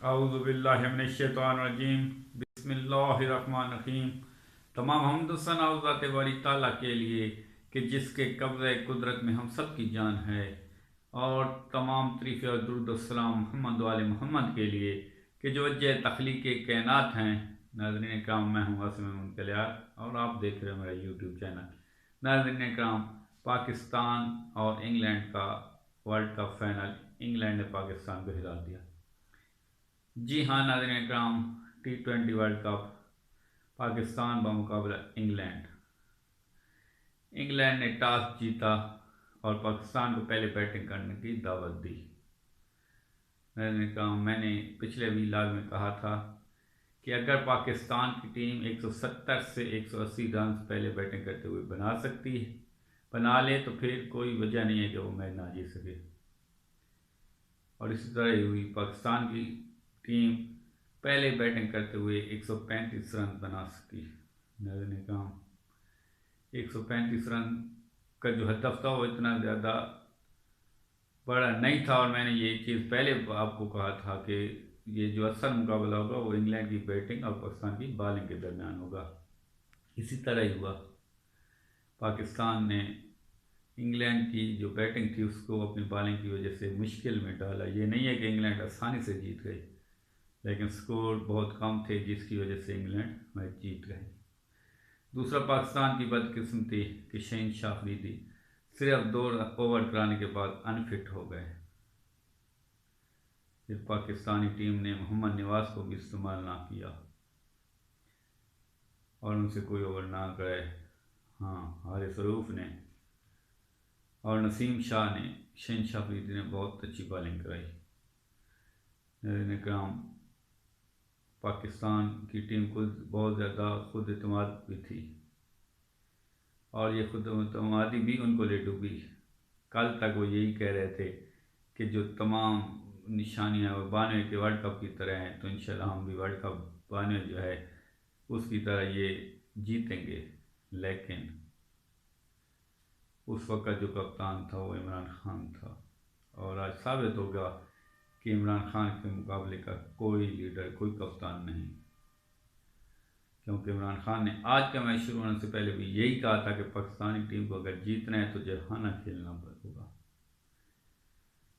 औज़ुबिल्लाहिमिनश्शैतानिर्रजीम बिस्मिल्लाहिर्रहमानिर्रहीम। तमाम हम्द सना उस ज़ात बारी ताला के लिए कि जिसके कब्ज़े कुदरत में हम सब की जान है, और तमाम तरीफ़े और दुरूद और सलाम मोहम्मद वाले मोहम्मद के लिए कि जो वजह तख्लीक़ कायनात हैं। नाज़रीन कराम, मैं हूँ आसिम मुनकलियार और आप देख रहे हो मेरा यूट्यूब चैनल। नाज़रीन कराम, पाकिस्तान और इंग्लैंड का वर्ल्ड कप फाइनल, इंग्लैंड ने पाकिस्तान को हिरा दिया। जी हाँ नाज़रीन इकराम, T20 वर्ल्ड कप, पाकिस्तान बमुकाबला इंग्लैंड। इंग्लैंड ने टॉस जीता और पाकिस्तान को पहले बैटिंग करने की दावत दी। नाज़रीन इकराम, मैंने पिछले व्लॉग में कहा था कि अगर पाकिस्तान की टीम 170 से 180 रन पहले बैटिंग करते हुए बना ले तो फिर कोई वजह नहीं है कि वो मैच ना जीत सके। और इसी तरह ही हुई। पाकिस्तान की टीम पहले बैटिंग करते हुए 135 रन बना सकी। नाज़रीन कराम, 135 रन का जो हदफ था वो इतना ज़्यादा बड़ा नहीं था, और मैंने ये चीज़ पहले आपको कहा था कि ये जो असल मुकाबला होगा वो इंग्लैंड की बैटिंग और पाकिस्तान की बॉलिंग के दरमियान होगा। इसी तरह ही हुआ। पाकिस्तान ने इंग्लैंड की जो बैटिंग थी उसको अपनी बॉलिंग की वजह से मुश्किल में डाला। ये नहीं है कि इंग्लैंड आसानी से जीत गई, लेकिन स्कोर बहुत कम थे जिसकी वजह से इंग्लैंड मैच जीत गए। दूसरा, पाकिस्तान की बदकिस्मती कि शहनशाह अफरीदी सिर्फ 2 ओवर कराने के बाद अनफिट हो गए। फिर पाकिस्तानी टीम ने मोहम्मद नवाज को भी इस्तेमाल ना किया और उनसे कोई ओवर ना कराए। हाँ, हारिस रऊफ ने और नसीम शाह ने, शहनशाह अफरीदी ने बहुत अच्छी बॉलिंग कराई। कराम, पाकिस्तान की टीम को बहुत ज़्यादा खुद एतमाद भी थी, और ये खुद एतमादी भी उनको ले डूबी। कल तक वो यही कह रहे थे कि जो तमाम निशानियां वो 92 के वर्ल्ड कप की तरह हैं, तो इंशाल्लाह हम भी वर्ल्ड कप 92 जो है उसकी तरह ये जीतेंगे। लेकिन उस वक़्त जो कप्तान था वो इमरान खान था, और आज साबित होगा कि इमरान खान के मुकाबले का कोई लीडर, कोई कप्तान नहीं। क्योंकि इमरान खान ने आज का मैच शुरू होने से पहले भी यही कहा था कि पाकिस्तानी टीम को अगर जीतना है तो जहाना खेलना होगा।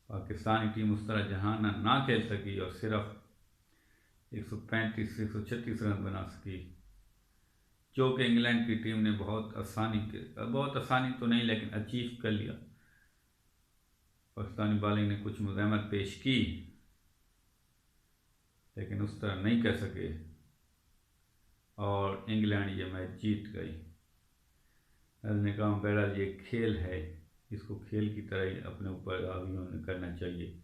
पाकिस्तानी टीम उस तरह जहाना ना खेल सकी और सिर्फ 135 से 136 रन बना सकी, जो कि इंग्लैंड की टीम ने बहुत आसानी तो नहीं लेकिन अचीव कर लिया। पाकिस्तानी बॉलिंग ने कुछ मुज़ाहमत पेश की लेकिन उस तरह नहीं कर सके, और इंग्लैंड ये मैच जीत गई। ने कहा बहरहाल ये खेल है, इसको खेल की तरह ही अपने ऊपर हावी करना चाहिए,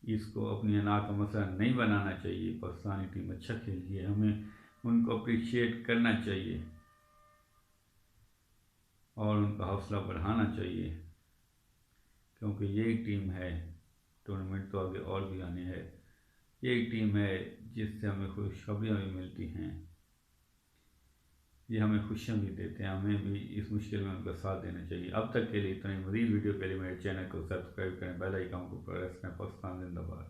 इसको अपनी अना का मसला नहीं बनाना चाहिए। पाकिस्तानी टीम अच्छा खेली है, हमें उनको अप्रिशिएट करना चाहिए और उनका हौसला बढ़ाना चाहिए, क्योंकि यही टीम है, टूर्नामेंट तो आगे और भी आने हैं, यही टीम है जिससे हमें खुशखबरियाँ भी मिलती हैं, ये हमें खुशियाँ भी देते हैं। हमें भी इस मुश्किल में उनका साथ देना चाहिए। अब तक के लिए इतना ही। मज़ीद वीडियो के लिए मेरे चैनल को सब्सक्राइब करें, बेल आइकन को प्रेस करें। पाकिस्तान जिंदाबाद।